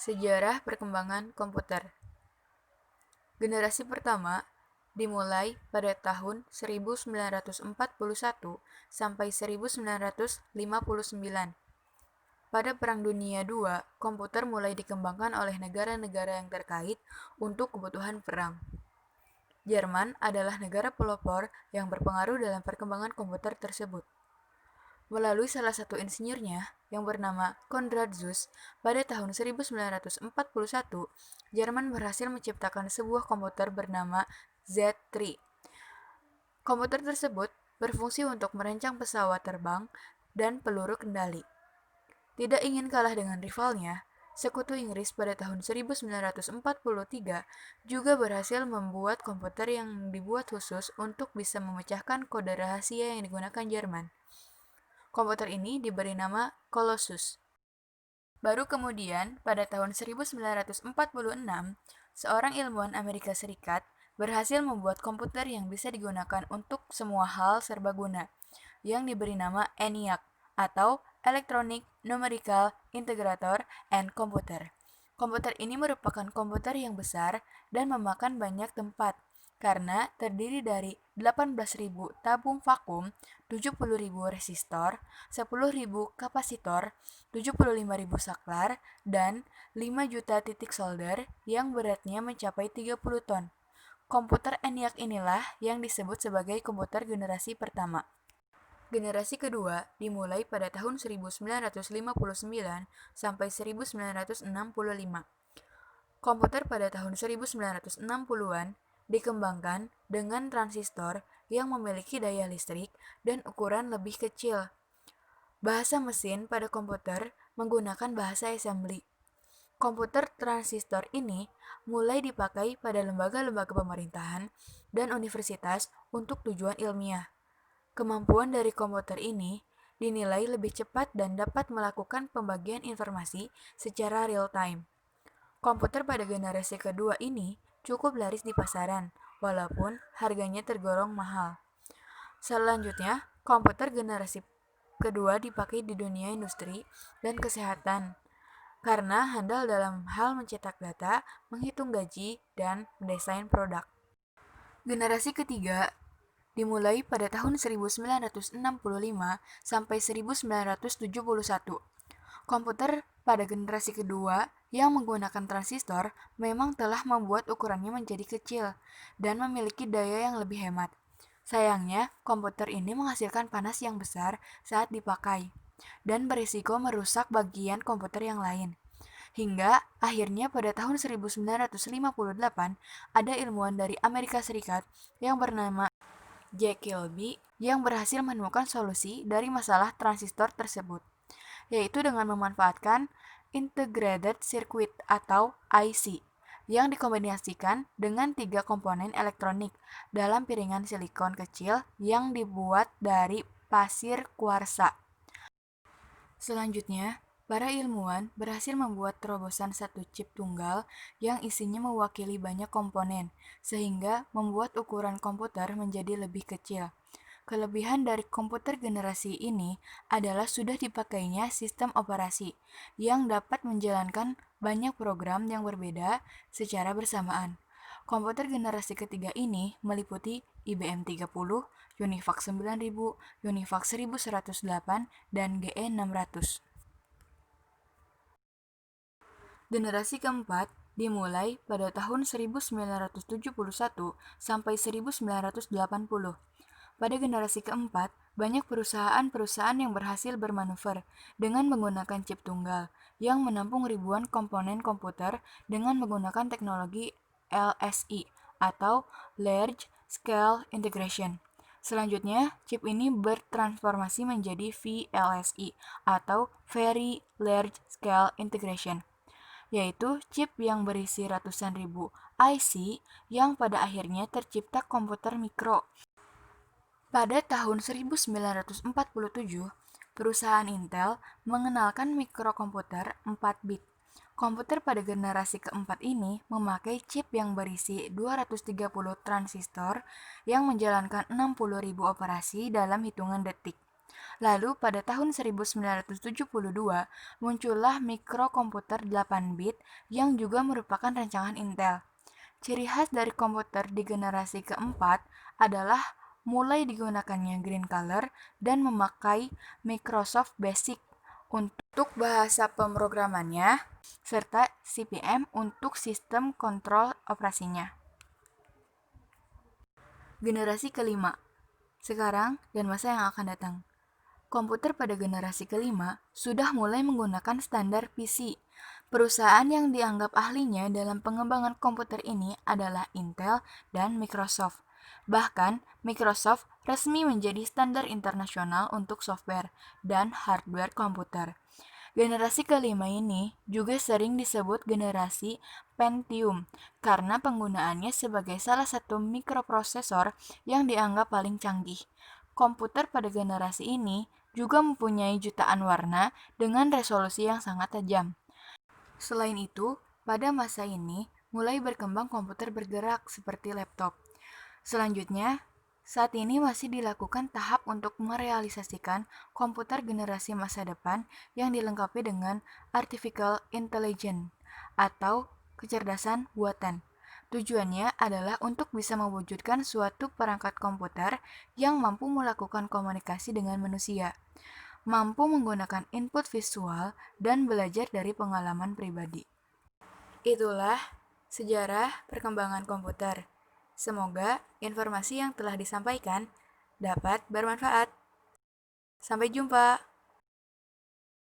Sejarah perkembangan komputer. Generasi pertama dimulai pada tahun 1941 sampai 1959. Pada Perang Dunia II, komputer mulai dikembangkan oleh negara-negara yang terkait untuk kebutuhan perang. Jerman adalah negara pelopor yang berpengaruh dalam perkembangan komputer tersebut. Melalui salah satu insinyurnya yang bernama Konrad Zuse, pada tahun 1941, Jerman berhasil menciptakan sebuah komputer bernama Z3. Komputer tersebut berfungsi untuk merancang pesawat terbang dan peluru kendali. Tidak ingin kalah dengan rivalnya, Sekutu Inggris pada tahun 1943 juga berhasil membuat komputer yang dibuat khusus untuk bisa memecahkan kode rahasia yang digunakan Jerman. Komputer ini diberi nama Colossus. Baru kemudian, pada tahun 1946, seorang ilmuwan Amerika Serikat berhasil membuat komputer yang bisa digunakan untuk semua hal serbaguna, yang diberi nama ENIAC atau Electronic Numerical Integrator and Computer. Komputer ini merupakan komputer yang besar dan memakan banyak tempat, karena terdiri dari 18.000 tabung vakum, 70.000 resistor, 10.000 kapasitor, 75.000 saklar, dan 5 juta titik solder yang beratnya mencapai 30 ton. Komputer ENIAC inilah yang disebut sebagai komputer generasi pertama. Generasi kedua dimulai pada tahun 1959 sampai 1965. Komputer pada tahun 1960-an dikembangkan dengan transistor yang memiliki daya listrik dan ukuran lebih kecil. Bahasa mesin pada komputer menggunakan bahasa assembly. Komputer transistor ini mulai dipakai pada lembaga-lembaga pemerintahan dan universitas untuk tujuan ilmiah. Kemampuan dari komputer ini dinilai lebih cepat dan dapat melakukan pembagian informasi secara real-time. Komputer pada generasi kedua ini cukup laris di pasaran, walaupun harganya tergolong mahal. Selanjutnya, komputer generasi kedua dipakai di dunia industri dan kesehatan, karena handal dalam hal mencetak data, menghitung gaji, dan mendesain produk. Generasi ketiga dimulai pada tahun 1965 sampai 1971. Komputer pada generasi kedua yang menggunakan transistor memang telah membuat ukurannya menjadi kecil dan memiliki daya yang lebih hemat. Sayangnya, komputer ini menghasilkan panas yang besar saat dipakai dan berisiko merusak bagian komputer yang lain. Hingga akhirnya pada tahun 1958 ada ilmuwan dari Amerika Serikat yang bernama Jack Kilby yang berhasil menemukan solusi dari masalah transistor tersebut, yaitu dengan memanfaatkan Integrated Circuit atau IC yang dikombinasikan dengan 3 komponen elektronik dalam piringan silikon kecil yang dibuat dari pasir kuarsa. Selanjutnya, para ilmuwan berhasil membuat terobosan satu chip tunggal yang isinya mewakili banyak komponen, sehingga membuat ukuran komputer menjadi lebih kecil. Kelebihan dari komputer generasi ini adalah sudah dipakainya sistem operasi yang dapat menjalankan banyak program yang berbeda secara bersamaan. Komputer generasi ketiga ini meliputi IBM 30, Univac 9000, Univac 1108, dan GE 600. Generasi keempat dimulai pada tahun 1971 sampai 1980. Pada generasi keempat, banyak perusahaan-perusahaan yang berhasil bermanuver dengan menggunakan chip tunggal yang menampung ribuan komponen komputer dengan menggunakan teknologi LSI atau Large Scale Integration. Selanjutnya, chip ini bertransformasi menjadi VLSI atau Very Large Scale Integration, yaitu chip yang berisi ratusan ribu IC yang pada akhirnya tercipta komputer mikro. Pada tahun 1947, perusahaan Intel mengenalkan mikrokomputer 4 bit. Komputer pada generasi keempat ini memakai chip yang berisi 230 transistor yang menjalankan 60.000 operasi dalam hitungan detik. Lalu pada tahun 1972 muncullah mikrokomputer 8 bit yang juga merupakan rancangan Intel. Ciri khas dari komputer di generasi keempat adalah mulai digunakannya green color dan memakai Microsoft Basic untuk bahasa pemrogramannya, serta CP/M untuk sistem kontrol operasinya. Generasi kelima, sekarang dan masa yang akan datang. Komputer pada generasi kelima sudah mulai menggunakan standar PC. Perusahaan yang dianggap ahlinya dalam pengembangan komputer ini adalah Intel dan Microsoft. Bahkan, Microsoft resmi menjadi standar internasional untuk software dan hardware komputer. Generasi kelima ini juga sering disebut generasi Pentium karena penggunaannya sebagai salah satu mikroprosesor yang dianggap paling canggih. Komputer pada generasi ini juga mempunyai jutaan warna dengan resolusi yang sangat tajam. Selain itu, pada masa ini mulai berkembang komputer bergerak seperti laptop. Selanjutnya, saat ini masih dilakukan tahap untuk merealisasikan komputer generasi masa depan yang dilengkapi dengan artificial intelligence atau kecerdasan buatan. Tujuannya adalah untuk bisa mewujudkan suatu perangkat komputer yang mampu melakukan komunikasi dengan manusia, mampu menggunakan input visual, dan belajar dari pengalaman pribadi. Itulah sejarah perkembangan komputer. Semoga informasi yang telah disampaikan dapat bermanfaat. Sampai jumpa.